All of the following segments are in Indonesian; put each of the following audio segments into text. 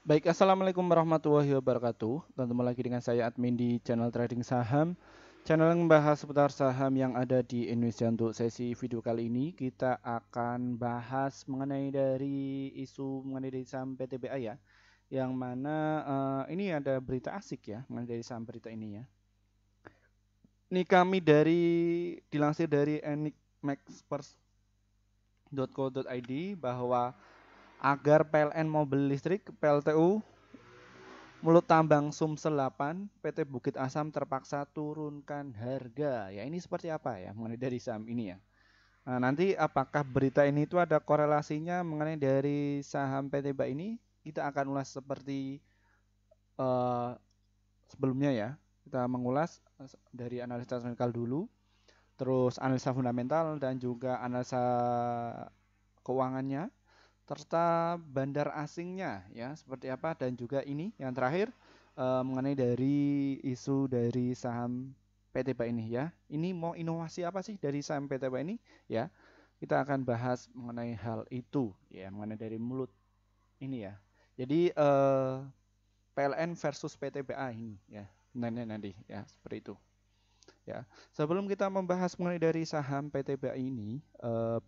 Baik, assalamualaikum warahmatullahi wabarakatuh. Ketemu lagi dengan saya admin di channel trading saham. Channel yang membahas seputar saham yang ada di Indonesia. Untuk sesi video kali ini kita akan bahas mengenai dari isu mengenai dari saham PTBA ya. Yang mana ini ada berita asik ya mengenai dari saham berita ini ya. Ini kami dilansir dari enigmaxpers.co.id bahwa agar PLN mobil listrik PLTU Mulut Tambang Sumsel 8, PT Bukit Asam terpaksa turunkan harga. Ya, ini seperti apa ya mengenai dari saham ini ya. Nah, nanti apakah berita ini itu ada korelasinya mengenai dari saham PT BA ini? Kita akan ulas seperti eh, sebelumnya ya. Kita mengulas dari analisa teknikal dulu, terus analisa fundamental dan juga analisa keuangannya serta bandar asingnya ya seperti apa, dan juga ini yang terakhir mengenai dari isu dari saham PTBA ini ya. Ini mau inovasi apa sih dari saham PTBA ini ya? Kita akan bahas mengenai hal itu ya, mengenai dari mulut ini ya. Jadi PLN versus PTBA ini ya. Nanti ya seperti itu. Ya, sebelum kita membahas mengenai dari saham PTBA ini,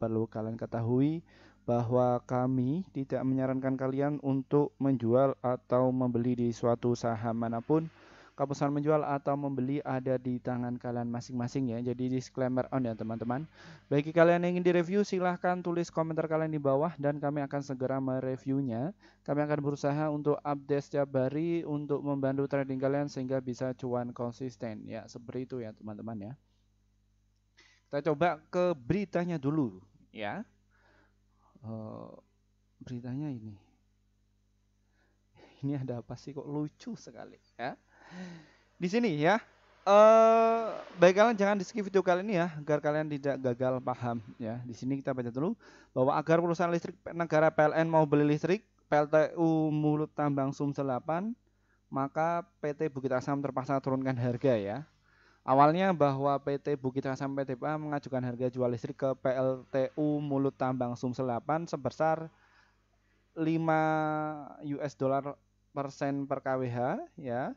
perlu kalian ketahui bahwa kami tidak menyarankan kalian untuk menjual atau membeli di suatu saham manapun. Keputusan menjual atau membeli ada di tangan kalian masing-masing ya. Jadi disclaimer on ya teman-teman. Bagi kalian yang ingin direview, silahkan tulis komentar kalian di bawah dan kami akan segera mereviewnya. Kami akan berusaha untuk update setiap hari untuk membantu trading kalian sehingga bisa cuan konsisten. Ya, seperti itu ya teman-teman ya. Kita coba ke beritanya dulu ya. Eh, beritanya ini. Ini ada apa sih kok lucu sekali ya. Di sini ya. Baik, kalian jangan di skip video kali ini ya agar kalian tidak gagal paham ya. Di sini kita baca dulu bahwa agar perusahaan listrik negara PLN mau beli listrik, PLTU Mulut Tambang Sumsel 8, maka PT Bukit Asam terpaksa turunkan harga ya. Awalnya bahwa PT Bukit Asam PTBA mengajukan harga jual listrik ke PLTU Mulut Tambang Sumsel 8 sebesar 5 US dollar persen per kWh ya.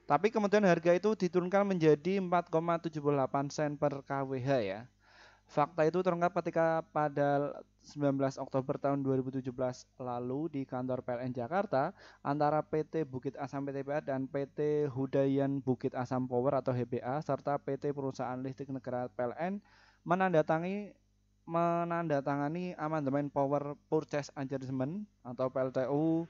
Tapi kemudian harga itu diturunkan menjadi 4,78 sen per kWh ya. Fakta itu terungkap ketika pada 19 Oktober tahun 2017 lalu di kantor PLN Jakarta antara PT Bukit Asam PTBA dan PT Hudayan Bukit Asam Power atau HBA serta PT Perusahaan Listrik Negara PLN menandatangani amandemen Power Purchase Agreement atau PLTU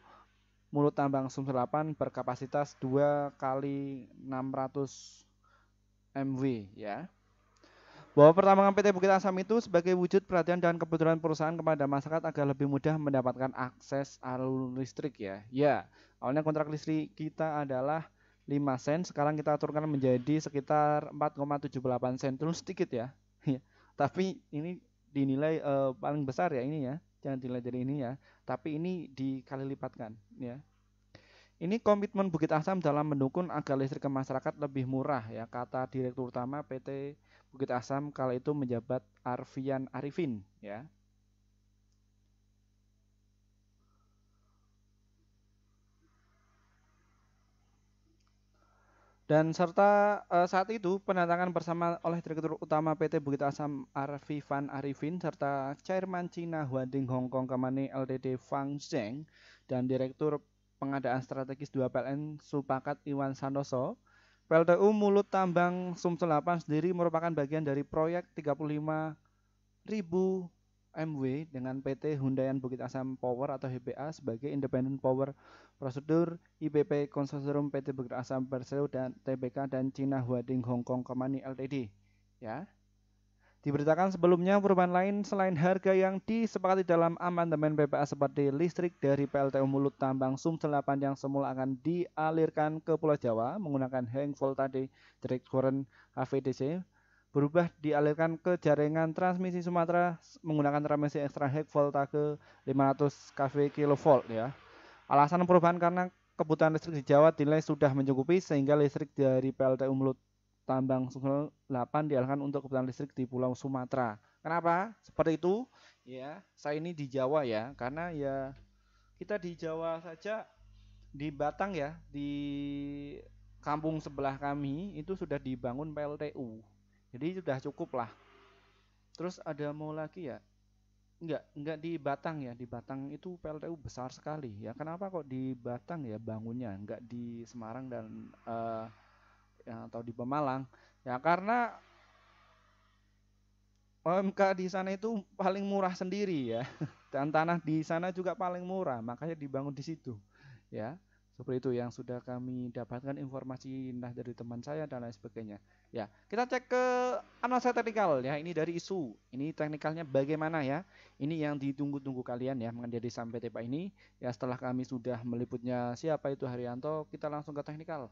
Mulut Tambang Sumsel 8 berkapasitas 2 kali 600 MW ya. Bahwa pertambangan PT Bukit Asam itu sebagai wujud perhatian dan kepedulian perusahaan kepada masyarakat agar lebih mudah mendapatkan akses alur listrik ya. Ya, awalnya kontrak listrik kita adalah 5 sen, sekarang kita aturkan menjadi sekitar 4,78 sen, terus sedikit ya. Tapi ini dinilai paling besar ya ini ya. Jangan dinilai dari ini ya, tapi ini dikali lipatkan ya. Ini komitmen Bukit Asam dalam mendukung agar listrik ke masyarakat lebih murah ya, kata Direktur Utama PT Bukit Asam kala itu menjabat Arfian Arifin ya. Dan serta saat itu penandatangan bersama oleh Direktur Utama PT Bukit Asam Arfifan Arifin serta Chairman China Huading Hong Kong Company Ltd Fang Zheng dan Direktur Pengadaan Strategis 2 PLN Supakat Iwan Santoso. PLTU Mulut Tambang Sumsel 8 sendiri merupakan bagian dari proyek 35.000 MW dengan PT Hundayan Bukit Asam Power atau HBA sebagai Independent Power Prosedur IPP Konsorsium PT Bukit Asam Persero dan TBK dan China Huading Hong Kong Company Ltd. Ya. Diberitakan sebelumnya perubahan lain selain harga yang disepakati dalam amandemen PPA seperti listrik dari PLTU Mulut Tambang Sumsel 8 yang semula akan dialirkan ke Pulau Jawa menggunakan high voltage direct current HVDC berubah dialirkan ke jaringan transmisi Sumatera menggunakan transmisi ekstra high voltage 500 kV kilovolt ya. Alasan perubahan karena kebutuhan listrik di Jawa dinilai sudah mencukupi sehingga listrik dari PLTU Mulut Tambang Sumsel 8 dialihkan untuk kebutuhan listrik di Pulau Sumatera. Kenapa? Seperti itu ya. Saya ini di Jawa ya, karena ya kita di Jawa saja, di Batang ya, di kampung sebelah kami itu sudah dibangun PLTU. Jadi sudah cukup lah. Terus ada mau lagi ya? Enggak di Batang ya. Di Batang itu PLTU besar sekali ya. Kenapa kok di Batang ya bangunnya, enggak di Semarang dan ya, atau di Pemalang? Ya karena OMK di sana itu paling murah sendiri ya. Dan tanah di sana juga paling murah, makanya dibangun di situ. Ya, seperti itu yang sudah kami dapatkan informasi entah dari teman saya dan lain sebagainya. Ya, kita cek ke analisa teknikal ya. Ini dari isu. Ini teknikalnya bagaimana ya? Ini yang ditunggu-tunggu kalian ya mengenai sampai tepa ini. Ya, setelah kami sudah meliputnya siapa itu Haryanto, kita langsung ke teknikal.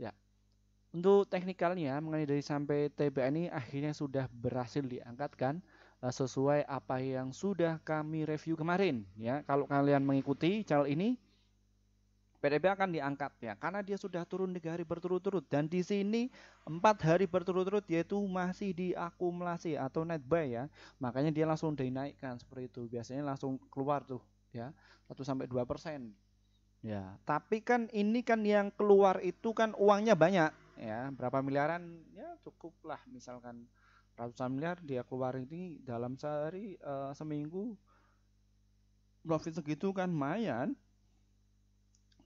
Ya, untuk teknikalnya mengenai dari sampai TBA ini akhirnya sudah berhasil diangkat kan, sesuai apa yang sudah kami review kemarin ya. Kalau kalian mengikuti channel ini, PTB akan diangkat ya karena dia sudah turun 3 hari berturut-turut dan di sini 4 hari berturut-turut yaitu masih diakumulasi atau net buy ya. Makanya dia langsung dinaikkan seperti itu. Biasanya langsung keluar tuh ya 1-2%. Ya, tapi kan ini kan yang keluar itu kan uangnya banyak ya, berapa miliaran ya cukup lah misalkan ratusan miliar dia keluar ini dalam sehari seminggu profit segitu kan lumayan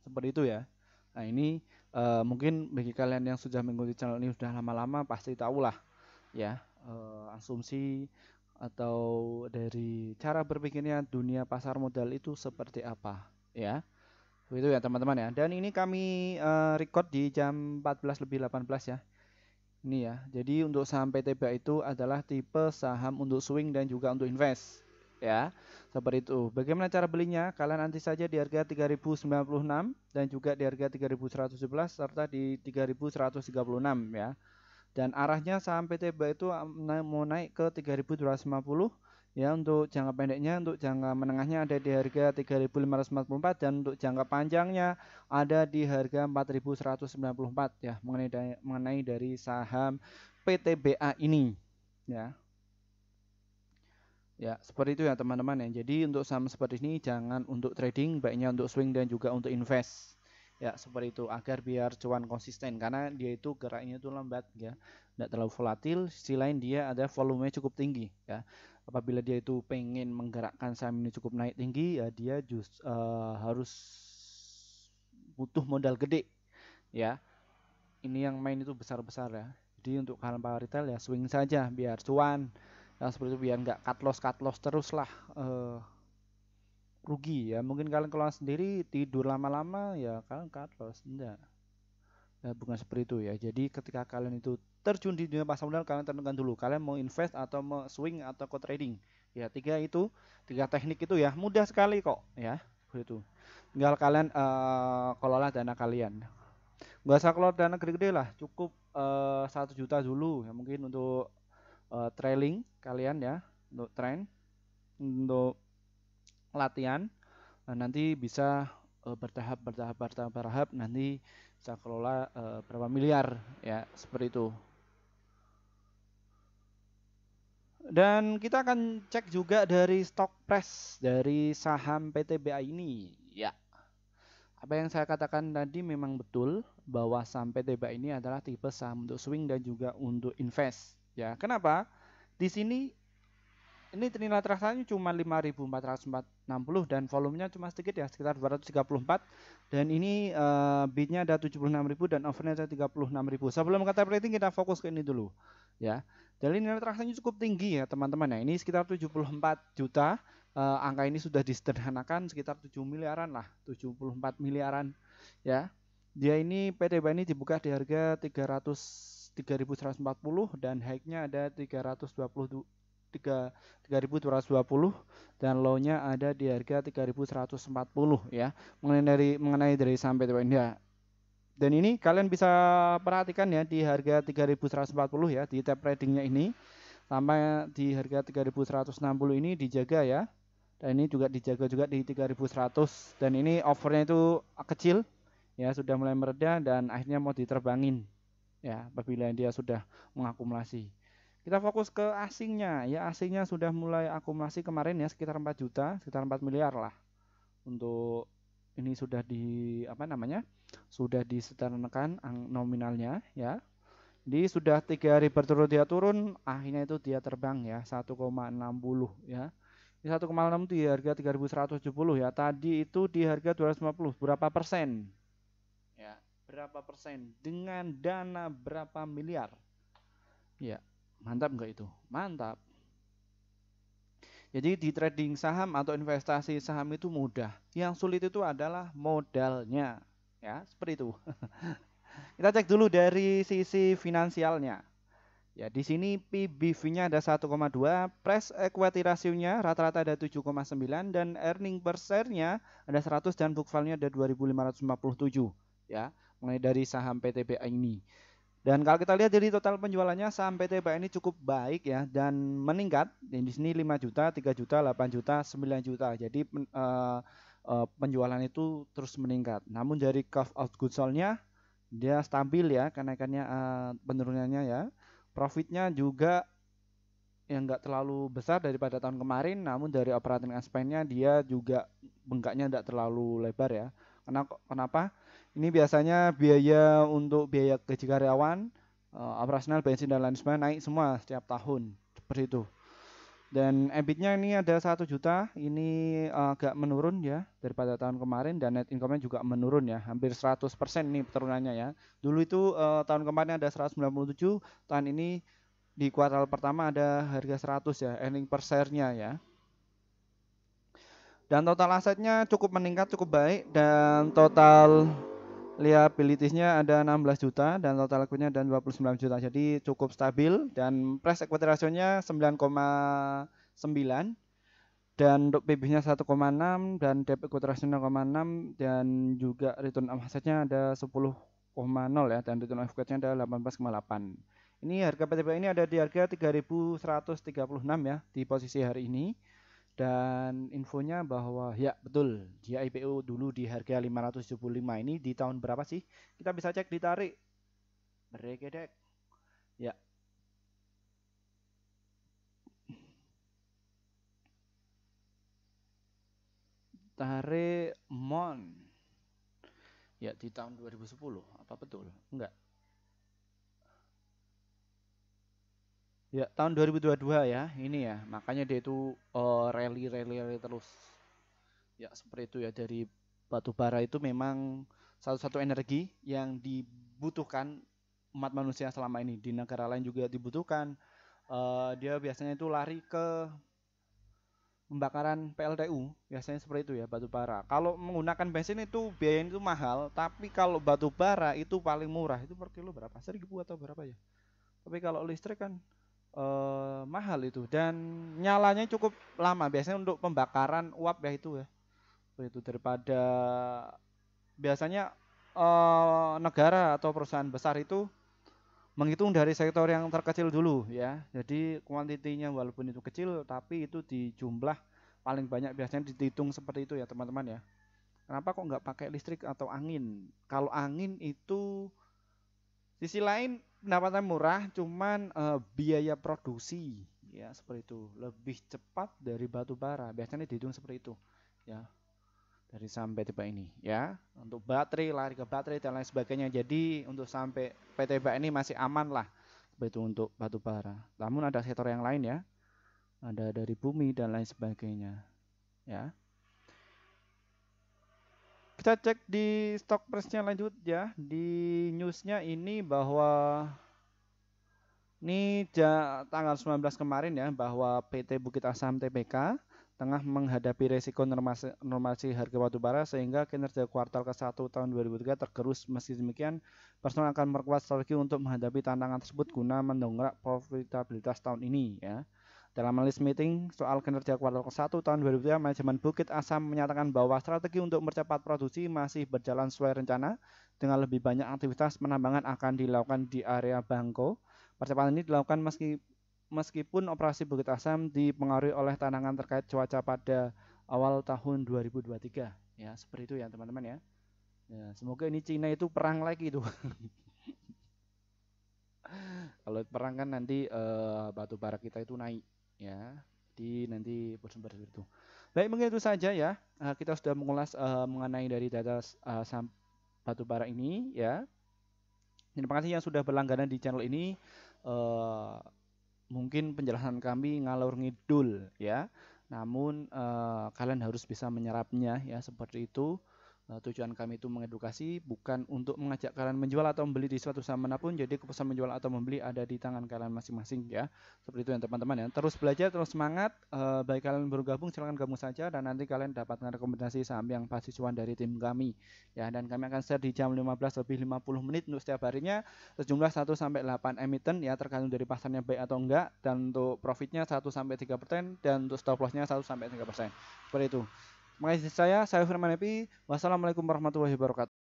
seperti itu ya. Nah ini mungkin bagi kalian yang sudah mengikuti channel ini sudah lama-lama pasti tahulah ya asumsi atau dari cara berpikirnya dunia pasar modal itu seperti apa ya. Begitu ya teman-teman ya. Dan ini kami record di jam 14:18 ya. Ini ya. Jadi untuk saham PTBA itu adalah tipe saham untuk swing dan juga untuk invest. Ya. Seperti itu. Bagaimana cara belinya? Kalian nanti saja di harga 3096 dan juga di harga 3111 serta di 3136 ya. Dan arahnya saham PTBA itu mau naik ke 3250 ya. Untuk jangka pendeknya, untuk jangka menengahnya ada di harga 3544 dan untuk jangka panjangnya ada di harga 4194 ya, mengenai dari saham PTBA ini ya. Ya, seperti itu ya teman-teman ya. Jadi untuk saham seperti ini jangan untuk trading, baiknya untuk swing dan juga untuk invest. Ya, seperti itu agar biar cuan konsisten karena dia itu geraknya itu lambat ya. Tidak terlalu volatil, sisi lain dia ada volumenya cukup tinggi ya. Apabila dia itu pengen menggerakkan saham ini cukup naik tinggi ya dia harus butuh modal gede ya. Ini yang main itu besar-besar ya. Jadi untuk kalian para retail ya swing saja biar cuan. Ya seperti itu biar nggak cut loss terus lah rugi ya. Mungkin kalian keluar sendiri tidur lama-lama ya kalian cut loss enggak. Ya, bukan seperti itu ya. Jadi ketika kalian itu terjun di dunia pasar modal kalian tentukan dulu kalian mau invest atau mau swing atau co trading. Ya tiga teknik itu ya mudah sekali kok ya. Begitu. Tinggal kalian kelola dana kalian. Nggak usah keluar dana gede-gede lah, cukup 1 juta dulu ya mungkin untuk trailing kalian ya, untuk trend, untuk latihan. Nah, nanti bisa bertahap nanti bisa kelola berapa miliar ya seperti itu. Dan kita akan cek juga dari stock price dari saham PTBA ini ya. Apa yang saya katakan tadi memang betul bahwa saham PTBA ini adalah tipe saham untuk swing dan juga untuk invest. Ya, kenapa? Di sini ini nilai transaksinya cuma 5.460 dan volumenya cuma sedikit ya, sekitar 234 dan ini bidnya ada 76.000 dan overnya ada 36.000. Sebelum kata rating kita fokus ke ini dulu ya. Jadi nilai transaksinya cukup tinggi ya teman-teman ya. Ini sekitar 74 juta. Angka ini sudah disederhanakan sekitar 7 miliaran lah, 74 miliaran ya. Dia ini PTBA ini dibuka di harga 3.140 dan high-nya ada 3.220 dan low-nya ada di harga 3.140 ya. Mengenai dari sampai ini ya. Dan ini kalian bisa perhatikan ya di harga 3.140 ya di tab tradingnya ini sampai di harga 3.160 ini dijaga ya. Dan ini juga dijaga juga di 3.100 dan ini overnya itu kecil ya sudah mulai mereda dan akhirnya mau diterbangin ya apabila dia sudah mengakumulasi. Kita fokus ke asingnya ya, asingnya sudah mulai akumulasi kemarin ya sekitar 4 juta, sekitar 4 miliar lah Untuk ini sudah di apa namanya? Sudah disetarakan nominalnya ya. Jadi sudah 3 hari berturut dia turun, akhirnya itu dia terbang ya 1,60 ya. Di 1,6 di harga 3.170 ya. Tadi itu di harga 250. Berapa persen? Ya, berapa persen? Dengan dana berapa miliar? Ya, mantap nggak itu? Mantap. Jadi di trading saham atau investasi saham itu mudah. Yang sulit itu adalah modalnya. Ya, seperti itu. Kita cek dulu dari sisi finansialnya. Ya, di sini PBV-nya ada 1,2, price equity ratio-nya rata-rata ada 7,9 dan earning per share-nya ada 100 dan book value-nya ada 2.557 ya, mulai dari saham PTBA ini. Dan kalau kita lihat dari total penjualannya saham PTBA ini cukup baik ya dan meningkat. Dan di sini 5 juta, 3 juta, 8 juta, 9 juta. Jadi penjualan itu terus meningkat. Namun dari cost of goods sold-nya dia stabil ya kenaikannya, penurunannya ya. Profitnya juga yang enggak terlalu besar daripada tahun kemarin, namun dari operating expense-nya dia juga bengkaknya enggak terlalu lebar ya. Kenapa? Ini biasanya biaya untuk biaya gaji karyawan, operasional, bensin dan lain sebagainya naik semua setiap tahun seperti itu. Dan EBIT-nya ini ada 1 juta, ini agak menurun ya daripada tahun kemarin dan net income-nya juga menurun ya, hampir 100% nih turunannya ya. Dulu itu tahun kemarin ada 197, tahun ini di kuartal pertama ada harga 100 ya, earning per share-nya ya. Dan total asetnya cukup meningkat, cukup baik dan total liabilities-nya ada 16 juta dan total equity-nya ada 29 juta. Jadi cukup stabil dan price equity ratio-nya 9,9 dan untuk PB-nya 1,6 dan debt equity ratio 0,6 dan juga return on asset-nya ada 10,0 ya dan return on equity-nya ada 18,8. Ini harga PTBA ini ada di harga 3.136 ya di posisi hari ini. Dan infonya bahwa ya betul dia IPO dulu di harga 575. Ini di tahun berapa sih? Kita bisa cek ditarik. Bregedek. Ya. Tarik Mon. Ya di tahun 2010. Apa betul? Enggak. Ya, tahun 2022 ya, ini ya. Makanya dia itu rally terus. Ya, seperti itu ya, dari batu bara itu memang satu-satu energi yang dibutuhkan umat manusia selama ini. Di negara lain juga dibutuhkan. Dia biasanya itu lari ke pembakaran PLTU, biasanya seperti itu ya, batu bara. Kalau menggunakan bensin itu biayanya itu mahal, tapi kalau batu bara itu paling murah. Itu per kilo berapa? 1.000 atau berapa ya? Tapi kalau listrik kan mahal itu dan nyalanya cukup lama biasanya untuk pembakaran uap ya itu ya. Itu daripada biasanya negara atau perusahaan besar itu menghitung dari sektor yang terkecil dulu ya. Jadi kuantitinya walaupun itu kecil tapi itu di jumlah paling banyak biasanya dihitung seperti itu ya teman-teman ya. Kenapa kok nggak pakai listrik atau angin? Kalau angin itu sisi lain pendapatan murah, cuman biaya produksi ya seperti itu lebih cepat dari batu bara. Biasanya dihitung seperti itu ya dari sampai tiba ini ya. Untuk baterai lari ke baterai dan lain sebagainya. Jadi untuk sampai PTBA ini masih aman lah seperti itu untuk batu bara. Namun ada sektor yang lain ya. Ada dari bumi dan lain sebagainya ya. Kita cek di stock price-nya lanjut ya. Di newsnya ini bahwa ini tanggal 19 kemarin ya bahwa PT Bukit Asam Tbk tengah menghadapi resiko normalisasi harga batubara sehingga kinerja kuartal ke-1 tahun 2003 tergerus. Meski demikian, personal akan memperkuat strategi untuk menghadapi tantangan tersebut guna mendongkrak profitabilitas tahun ini ya. Dalam analyst meeting soal kinerja kuartal ke-1 tahun 2003, manajemen Bukit Asam menyatakan bahwa strategi untuk mempercepat produksi masih berjalan sesuai rencana dengan lebih banyak aktivitas penambangan akan dilakukan di area Bangko. Percepatan ini dilakukan meskipun operasi Bukit Asam dipengaruhi oleh tantangan terkait cuaca pada awal tahun 2023. Ya, seperti itu ya teman-teman ya. Ya, semoga ini Cina itu perang lagi itu. Kalau perang kan nanti batu bara kita itu naik ya. Di nanti bersumber itu. Baik, mungkin itu saja ya. Kita sudah mengulas mengenai dari data saham batubara ini ya. Terima kasih yang sudah berlangganan di channel ini. Eh, Mungkin penjelasan kami ngalor ngidul ya. Namun kalian harus bisa menyerapnya ya seperti itu. Tujuan kami itu mengedukasi, bukan untuk mengajak kalian menjual atau membeli di suatu saham manapun. Jadi keputusan menjual atau membeli ada di tangan kalian masing-masing ya. Seperti itu ya teman-teman ya. Terus belajar, terus semangat. Baik kalian baru gabung, silahkan gabung saja dan nanti kalian dapatkan rekomendasi saham yang pasti cuan dari tim kami. Ya, dan kami akan share di jam 15 lebih 50 menit untuk setiap harinya. Sejumlah 1 sampai 8 emiten ya, tergantung dari pasarnya baik atau enggak, dan untuk profitnya 1 sampai 3% dan untuk stop lossnya 1 sampai 3%. Seperti itu. Makasih saya Firman Happy. Wassalamualaikum warahmatullahi wabarakatuh.